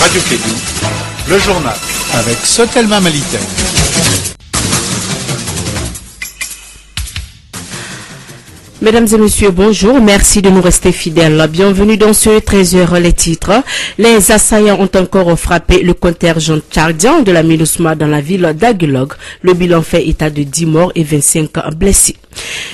Radio Kédou, le journal avec Sotelma Malitel. Mesdames et messieurs, bonjour. Merci de nous rester fidèles. Bienvenue dans ce 13h les titres. Les assaillants ont encore frappé le contingent tchadien de la MINUSMA dans la ville d'Aguelog. Le bilan fait état de 10 morts et 25 blessés.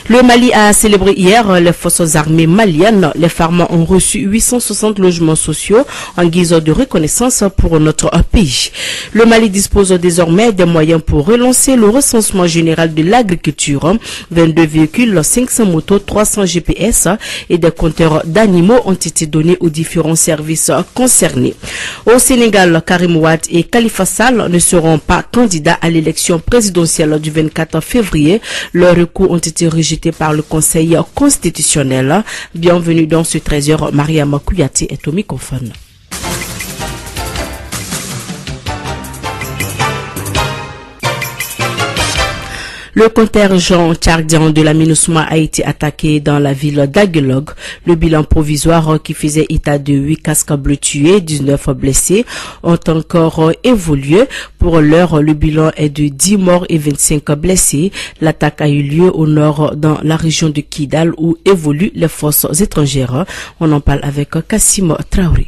Le Mali a célébré hier les forces armées maliennes. Les femmes ont reçu 860 logements sociaux en guise de reconnaissance pour notre pays. Le Mali dispose désormais des moyens pour relancer le recensement général de l'agriculture. 22 véhicules, 500 motos, 300 GPS et des compteurs d'animaux ont été donnés aux différents services concernés. Au Sénégal, Karim Wade et Khalifa Sall ne seront pas candidats à l'élection présidentielle du 24 février. Leurs recours ont été rejetés par le Conseil constitutionnel. Bienvenue dans ce 13h. Mariama Kouyaté est au microphone. Le contingent tchadien de la MINUSMA a été attaqué dans la ville d'Aguelog. Le bilan provisoire qui faisait état de 8 casques bleus tués, 19 blessés, ont encore évolué. Pour l'heure, le bilan est de 10 morts et 25 blessés. L'attaque a eu lieu au nord dans la région de Kidal où évoluent les forces étrangères. On en parle avec Kassim Traoré.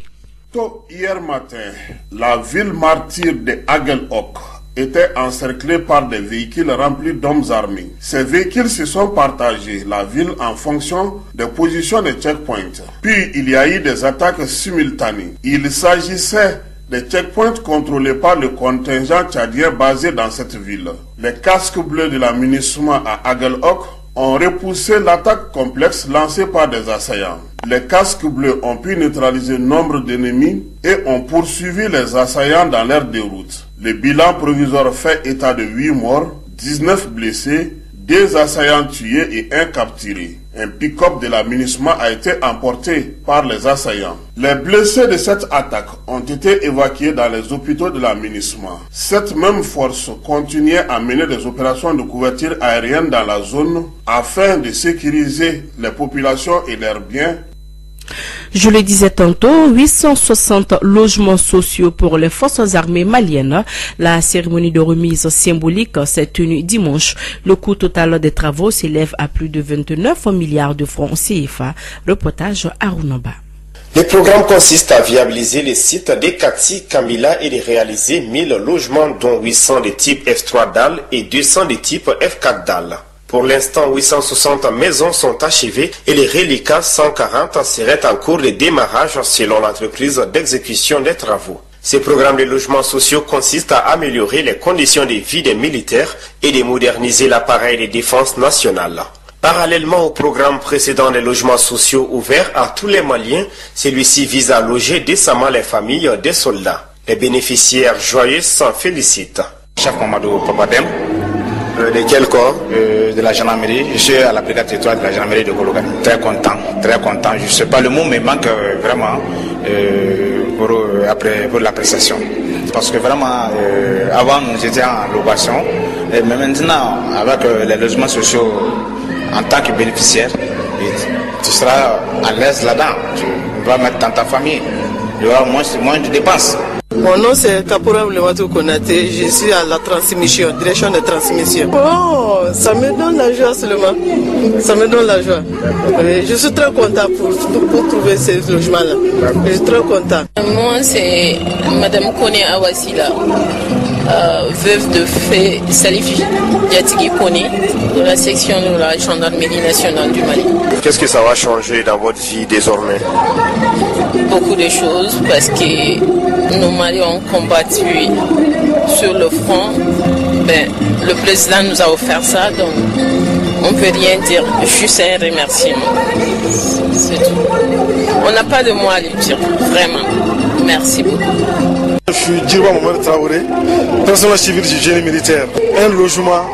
Hier matin, la ville martyre de Aguelog était encerclée par des véhicules remplis d'hommes armés. Ces véhicules se sont partagés la ville en fonction des positions des checkpoints. Puis il y a eu des attaques simultanées. Il s'agissait des checkpoints contrôlés par le contingent tchadien basé dans cette ville. Les casques bleus de la MINUSMA à Aguelog ont repoussé l'attaque complexe lancée par des assaillants. Les casques bleus ont pu neutraliser nombre d'ennemis et ont poursuivi les assaillants dans leur déroute. Le bilan provisoire fait état de 8 morts, 19 blessés, 2 assaillants tués et 1 capturé. Un pick-up de la MINUSMA a été emporté par les assaillants. Les blessés de cette attaque ont été évacués dans les hôpitaux de la MINUSMA. Cette même force continuait à mener des opérations de couverture aérienne dans la zone afin de sécuriser les populations et leurs biens. Je le disais tantôt, 860 logements sociaux pour les forces armées maliennes. La cérémonie de remise symbolique s'est tenue dimanche. Le coût total des travaux s'élève à plus de 29 milliards de francs CFA. Reportage à Runaba. Le programme consiste à viabiliser les sites d'Ekati, Kamila et de réaliser 1000 logements dont 800 de type F3 DAL et 200 de type F4 DAL. Pour l'instant, 860 maisons sont achevées et les reliquats 140 seraient en cours de démarrage selon l'entreprise d'exécution des travaux. Ce programme de logements sociaux consiste à améliorer les conditions de vie des militaires et de moderniser l'appareil de défense nationale. Parallèlement au programme précédent des logements sociaux ouverts à tous les Maliens, celui-ci vise à loger décemment les familles des soldats. Les bénéficiaires joyeux s'en félicitent. Chef Mamadou Papadem. De quel corps? De la gendarmerie. Je suis à la brigade territoriale de la gendarmerie de Gologane. Très content, très content. Je ne sais pas, le mot me manque vraiment pour l'appréciation. Parce que vraiment, avant nous étions en location, mais maintenant, avec les logements sociaux en tant que bénéficiaire, tu seras à l'aise là-dedans. Tu vas mettre dans ta famille. Il y aura moins de dépenses. Mon nom c'est Kapura Oulewatou Konaté, je suis à la transmission, direction de transmission. Oh, ça me donne la joie seulement, ça me donne la joie. Je suis très content pour trouver ces logements-là, je suis très content. Moi c'est Madame Kone Awasila, veuve de Fé Salif Yatigi Kone, de la section de la gendarmerie nationale du Mali. Qu'est-ce que ça va changer dans votre vie désormais? Beaucoup de choses parce que nos Maliens ont combattu sur le front. Le président nous a offert ça, donc on ne peut rien dire, juste un remerciement. C'est tout. On n'a pas de mots à lui dire, vraiment. Merci beaucoup. Je suis Djiba Mohamed Traoré, personnel civil du génie militaire. Un logement,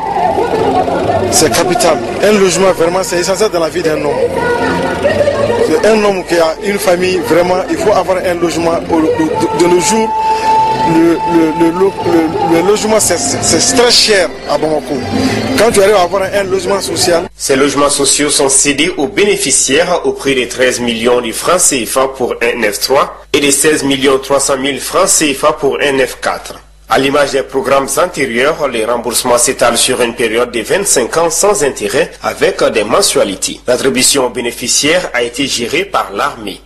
c'est capital. Un logement, vraiment, c'est essentiel dans la vie d'un homme. Un homme qui a une famille, vraiment, il faut avoir un logement. De nos jours, le logement c'est très cher à Bamako. Quand tu arrives à avoir un logement social. Ces logements sociaux sont cédés aux bénéficiaires au prix de 13 millions de francs CFA pour un F3 et de 16 300 000 francs CFA pour un F4. À l'image des programmes antérieurs, les remboursements s'étalent sur une période de 25 ans sans intérêt avec des mensualités. L'attribution aux bénéficiaires a été gérée par l'armée.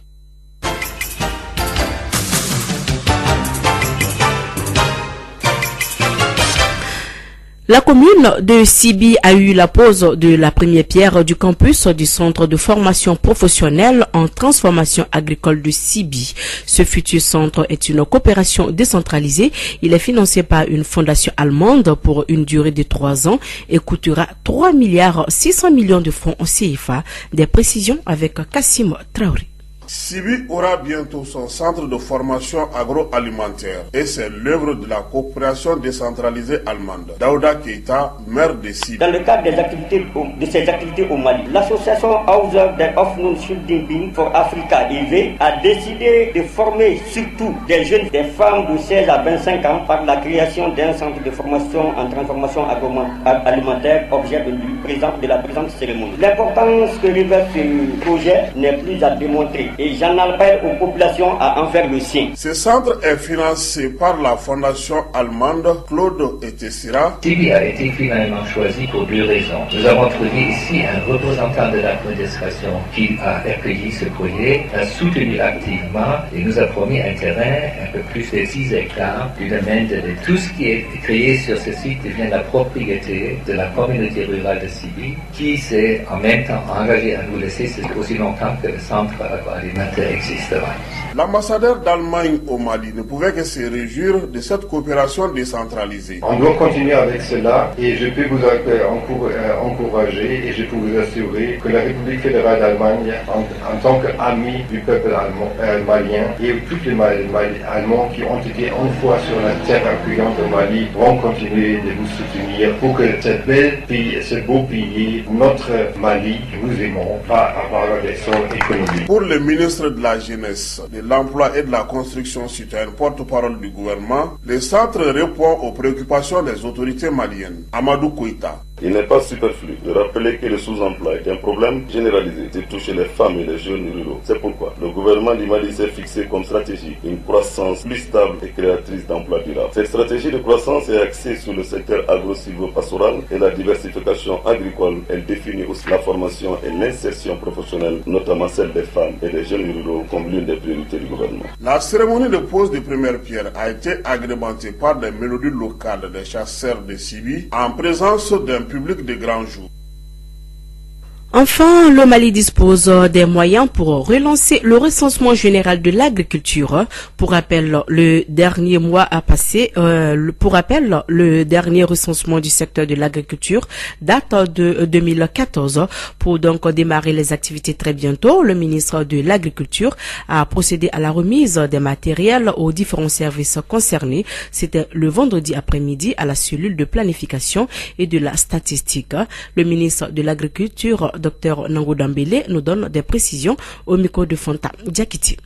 La commune de Sibi a eu la pose de la première pierre du campus du centre de formation professionnelle en transformation agricole de Sibi. Ce futur centre est une coopération décentralisée. Il est financé par une fondation allemande pour une durée de 3 ans et coûtera 3,6 milliards de francs en CFA. Des précisions avec Kassim Traoré. Sibi aura bientôt son centre de formation agroalimentaire et c'est l'œuvre de la coopération décentralisée allemande. Daouda Keita, maire de Sibi. Dans le cadre de ses activités au Mali, l'association Hauser der Hoffnung Schuldingbing for Africa EV a décidé de former surtout des jeunes, des femmes de 16 à 25 ans par la création d'un centre de formation en transformation agroalimentaire, objet de la présente cérémonie. L'importance que revêt ce projet n'est plus à démontrer. Et j'en appelle aux populations à en faire le sien. Ce centre est financé par la fondation allemande Claude et Tessira. Sibi a été finalement choisi pour 2 raisons. Nous avons trouvé ici un représentant de l'administration qui a accueilli ce projet, a soutenu activement et nous a promis un terrain un peu plus de 6 hectares du domaine de tout ce qui est créé sur ce site devient la propriété de la communauté rurale de Sibi qui s'est en même temps engagé à nous laisser aussi longtemps que le centre agroalimentaire existera. L'ambassadeur d'Allemagne au Mali ne pouvait que se réjouir de cette coopération décentralisée. On doit continuer avec cela et je peux vous encourager et je peux vous assurer que la République fédérale d'Allemagne, en tant qu'ami du peuple malien et tous les Allemands qui ont été une fois sur la terre accueillante au Mali, vont continuer de vous soutenir pour que ce beau pays, notre Mali, que nous aimons, va avoir son économie. Pour le ministre de la Jeunesse, de l'Emploi et de la Construction citoyenne, porte-parole du gouvernement, le centre répond aux préoccupations des autorités maliennes. Amadou Koïta. Il n'est pas superflu de rappeler que le sous-emploi est un problème généralisé qui touche les femmes et les jeunes ruraux. C'est pourquoi le gouvernement du Mali s'est fixé comme stratégie une croissance plus stable et créatrice d'emplois durables. Cette stratégie de croissance est axée sur le secteur agro-silvo-pastoral et la diversification agricole. Elle définit aussi la formation et l'insertion professionnelle, notamment celle des femmes et des jeunes ruraux, comme l'une des priorités du gouvernement. La cérémonie de pose de première pierre a été agrémentée par des mélodies locales des chasseurs de Sibi en présence d'un public de grands jours. Enfin, le Mali dispose des moyens pour relancer le recensement général de l'agriculture. Pour rappel, le dernier mois a passé. Le dernier recensement du secteur de l'agriculture date de 2014. Pour donc démarrer les activités très bientôt, le ministre de l'Agriculture a procédé à la remise des matériels aux différents services concernés. C'était le vendredi après-midi à la cellule de planification et de la statistique. Le ministre de l'Agriculture, Dr Nango Dambélé, nous donne des précisions au micro de Fonta Diakiti.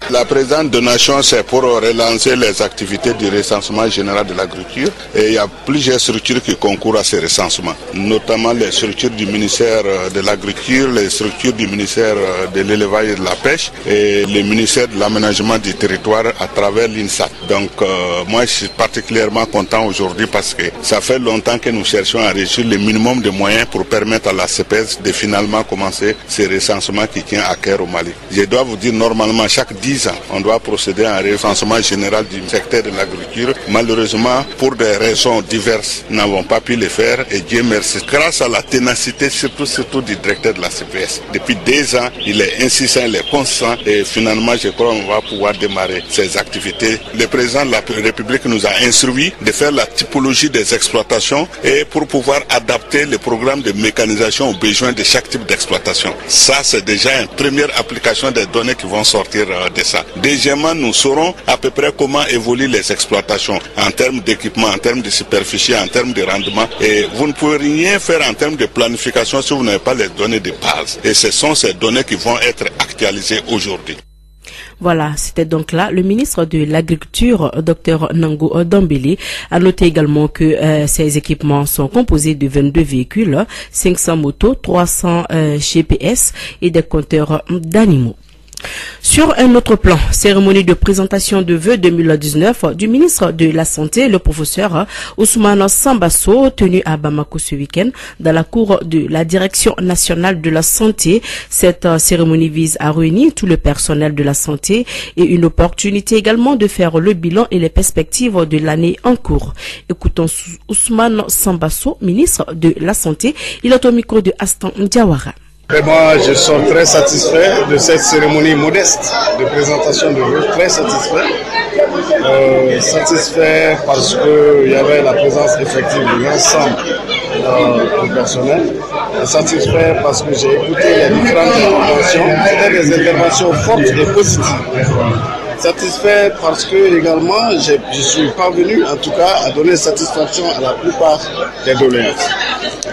La présente donation, c'est pour relancer les activités du recensement général de l'agriculture. Et il y a plusieurs structures qui concourent à ces recensements, notamment les structures du ministère de l'Agriculture, les structures du ministère de l'Élevage et de la Pêche et le ministère de l'Aménagement du Territoire à travers l'INSAT. Donc moi, je suis particulièrement content aujourd'hui parce que ça fait longtemps que nous cherchons à réussir le minimum de moyens pour permettre à la CPS de finalement commencer ces recensements qui tient à cœur au Mali. Je dois vous dire, normalement, chaque 10 ans, on doit procéder à un recensement général du secteur de l'agriculture. Malheureusement, pour des raisons diverses, nous n'avons pas pu le faire et Dieu merci. Grâce à la ténacité, surtout du directeur de la CPS. Depuis 2 ans, il est insistant, il est constant et finalement, je crois qu'on va pouvoir démarrer ces activités. Le président de la République nous a instruit de faire la typologie des exploitations et pour pouvoir adapter le programme de mécanisation aux besoins de chaque type d'exploitation. Ça, c'est déjà une première application des données qui vont sortir de ça. Deuxièmement, nous saurons à peu près comment évoluent les exploitations en termes d'équipement, en termes de superficie, en termes de rendement. Et vous ne pouvez rien faire en termes de planification si vous n'avez pas les données de base. Et ce sont ces données qui vont être actualisées aujourd'hui. Voilà, c'était donc là le ministre de l'Agriculture, Dr Nango Dambélé, a noté également que ces équipements sont composés de 22 véhicules, 500 motos, 300 GPS et des compteurs d'animaux. Sur un autre plan, cérémonie de présentation de vœux 2019 du ministre de la Santé, le professeur Ousmane Sambasso, tenu à Bamako ce week-end dans la cour de la Direction nationale de la santé. Cette cérémonie vise à réunir tout le personnel de la santé et une opportunité également de faire le bilan et les perspectives de l'année en cours. Écoutons Ousmane Sambasso, ministre de la Santé. Il est au micro de Astan Diawara. Et moi, je suis très satisfait de cette cérémonie modeste de présentation de vœux, très satisfait. Satisfait parce qu'il y avait la présence effective de l'ensemble du personnel. Et satisfait parce que j'ai écouté les différentes interventions. C'était des interventions fortes et positives. Satisfait parce que également je suis parvenu en tout cas à donner satisfaction à la plupart des doléances.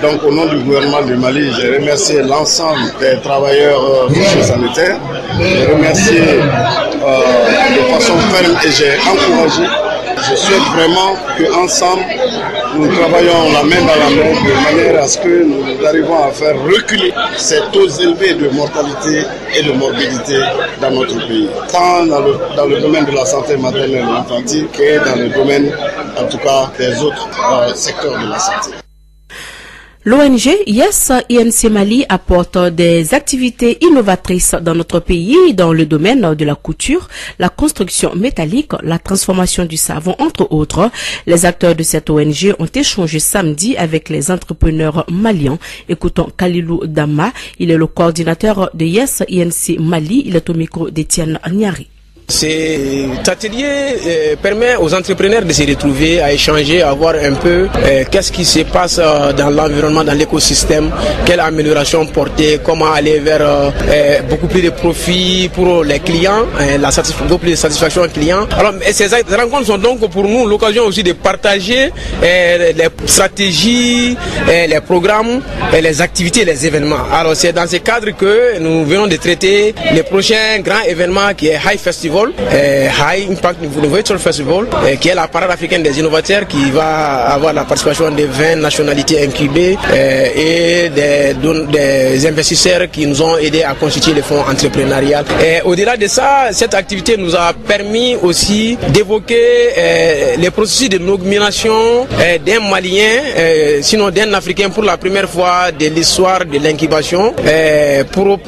Donc au nom du gouvernement du Mali, j'ai remercié l'ensemble des travailleurs sanitaires. J'ai remercié de façon ferme et j'ai encouragé. Je souhaite vraiment qu'ensemble, nous travaillons la main dans la main de manière à ce que nous arrivons à faire reculer ces taux élevés de mortalité et de morbidité dans notre pays, tant dans le domaine de la santé maternelle et infantile que dans le domaine, en tout cas, des autres secteurs de la santé. L'ONG Yes INC Mali apporte des activités innovatrices dans notre pays dans le domaine de la couture, la construction métallique, la transformation du savon, entre autres. Les acteurs de cette ONG ont échangé samedi avec les entrepreneurs maliens. Écoutons Kalilou Dama, il est le coordinateur de Yes INC Mali, il est au micro d'Étienne Niari. Cet atelier permet aux entrepreneurs de se retrouver, à échanger, à voir un peu qu'est-ce qui se passe dans l'environnement, dans l'écosystème, quelle amélioration porter, comment aller vers beaucoup plus de profit pour les clients, beaucoup plus de satisfaction aux clients. Alors, ces rencontres sont donc pour nous l'occasion aussi de partager les stratégies, les programmes, les activités, les événements. Alors c'est dans ce cadre que nous venons de traiter le prochain grand événement qui est High Festival. High Impact Innovation Festival, qui est la parade africaine des innovateurs, qui va avoir la participation de 20 nationalités incubées et des investisseurs qui nous ont aidés à constituer le fonds entrepreneurial. Au-delà de ça, cette activité nous a permis aussi d'évoquer les processus de nomination d'un Malien, sinon d'un Africain pour la première fois de l'histoire de l'incubation, pour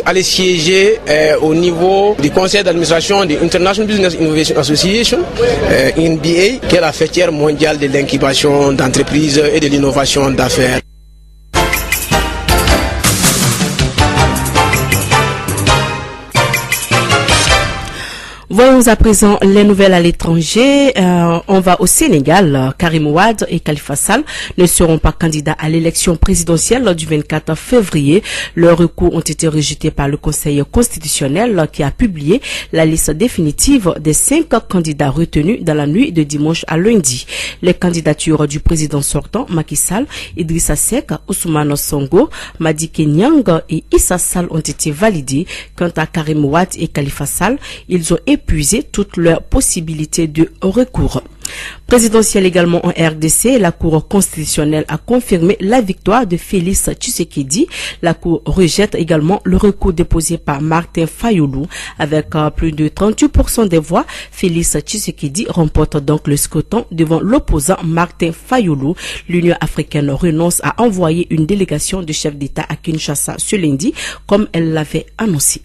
aller siéger au niveau du conseil d'administration de International Business Innovation Association, INBA, qui est la fêtière mondiale de l'incubation d'entreprises et de l'innovation d'affaires. Voyons à présent les nouvelles à l'étranger. On va au Sénégal. Karim Wade et Khalifa Sall ne seront pas candidats à l'élection présidentielle du 24 février. Leurs recours ont été rejetés par le Conseil constitutionnel qui a publié la liste définitive des 5 candidats retenus dans la nuit de dimanche à lundi. Les candidatures du président sortant, Macky Sall, Idrissa Seck, Ousmane Sonko, Madické Niang et Issa Sall ont été validées. Quant à Karim Wade et Khalifa Sall, ils ont épuisé toutes leurs possibilités de recours. Présidentielle également en RDC, la Cour constitutionnelle a confirmé la victoire de Félix Tshisekedi. La Cour rejette également le recours déposé par Martin Fayoulou. Avec plus de 38% des voix, Félix Tshisekedi remporte donc le scrutin devant l'opposant Martin Fayoulou. L'Union africaine renonce à envoyer une délégation de chefs d'État à Kinshasa ce lundi, comme elle l'avait annoncé.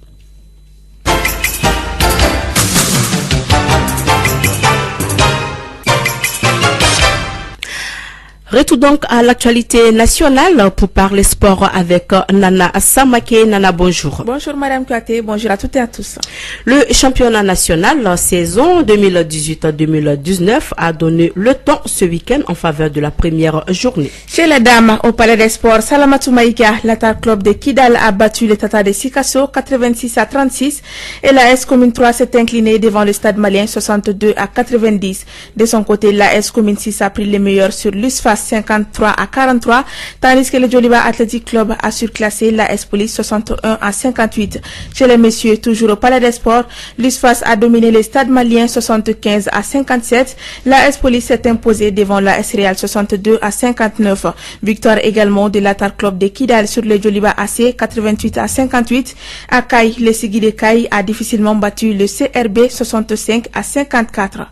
Retour donc à l'actualité nationale pour parler sport avec Nana Samake. Nana, bonjour. Bonjour Madame Kouaté, bonjour à toutes et à tous. Le championnat national, la saison 2018-2019, a donné le temps ce week-end en faveur de la première journée. Chez les dames, au Palais des Sports, Salamatou Maïga, l'Atar Club de Kidal a battu le Tata de Sikasso 86-36 et la S Commune 3 s'est inclinée devant le Stade malien 62-90. De son côté, la S Commune 6 a pris les meilleurs sur l'USFAS 53 à 43, tandis que le Djoliba Athletic Club a surclassé l'AS Police 61 à 58. Chez les messieurs, toujours au Palais des Sports, l'USFAS a dominé les stades maliens 75 à 57. L'AS Police s'est imposé devant l'AS Real 62 à 59. Victoire également de l'Atar Club de Kidal sur le Djoliba AC 88 à 58. À Kaï, le Sigui de Kaï a difficilement battu le CRB 65 à 54.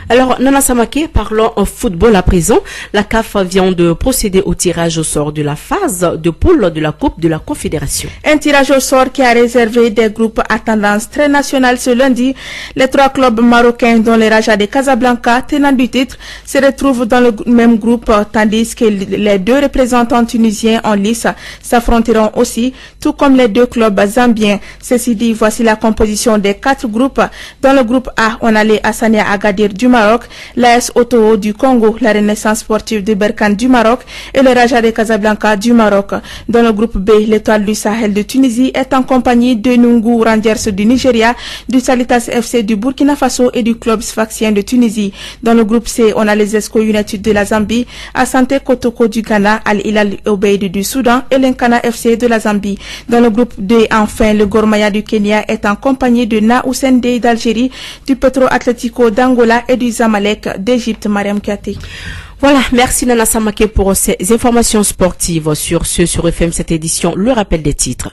Alors, Nana Samake, parlons en football à présent. La CAF vient de procéder au tirage au sort de la phase de poule de la Coupe de la Confédération. Un tirage au sort qui a réservé des groupes à tendance très nationale ce lundi. Les 3 clubs marocains, dont les Raja de Casablanca, tenants du titre, se retrouvent dans le même groupe, tandis que les 2 représentants tunisiens en lice s'affronteront aussi, tout comme les 2 clubs zambiens. Ceci dit, voici la composition des 4 groupes. Dans le groupe A, on a les Hassania Agadir du Maroc, l'AS Oto du Congo, la Renaissance sportive de Berkane du Maroc et le Raja de Casablanca du Maroc. Dans le groupe B, l'Étoile du Sahel de Tunisie est en compagnie de Nungu Rangers du Nigeria, du Salitas FC du Burkina Faso et du club sfaxien de Tunisie. Dans le groupe C, on a les Esco United de la Zambie, Asante Kotoko du Ghana, Al Hilal Obeid du Soudan et l'Enkana FC de la Zambie. Dans le groupe D, enfin, le Gormaya du Kenya est en compagnie de Na Hussein Dey d'Algérie, du Petro Atlético d'Angola et du Zamalek d'Égypte. Mariam Kiati. Voilà, merci Nana Samake pour ces informations sportives. Sur FM cette édition, le rappel des titres.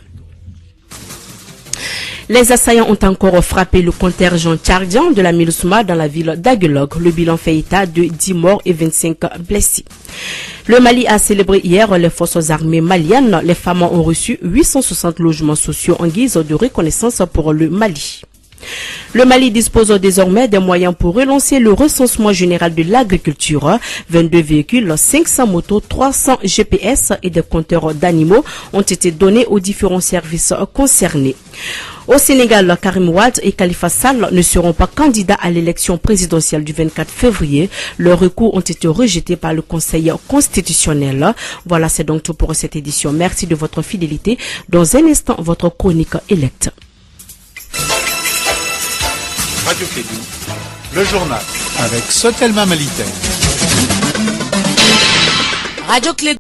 Les assaillants ont encore frappé le contingent tchadien de la MINUSMA dans la ville d'Aguelog. Le bilan fait état de 10 morts et 25 blessés. Le Mali a célébré hier les forces armées maliennes. Les femmes ont reçu 860 logements sociaux en guise de reconnaissance pour le Mali. Le Mali dispose désormais des moyens pour relancer le recensement général de l'agriculture. 22 véhicules, 500 motos, 300 GPS et des compteurs d'animaux ont été donnés aux différents services concernés. Au Sénégal, Karim Wade et Khalifa Sall ne seront pas candidats à l'élection présidentielle du 24 février. Leurs recours ont été rejetés par le Conseil constitutionnel. Voilà, c'est donc tout pour cette édition. Merci de votre fidélité. Dans un instant, votre chronique électe. Radio Clédou, le journal avec Sotelma Malitaire. Radio Clédou.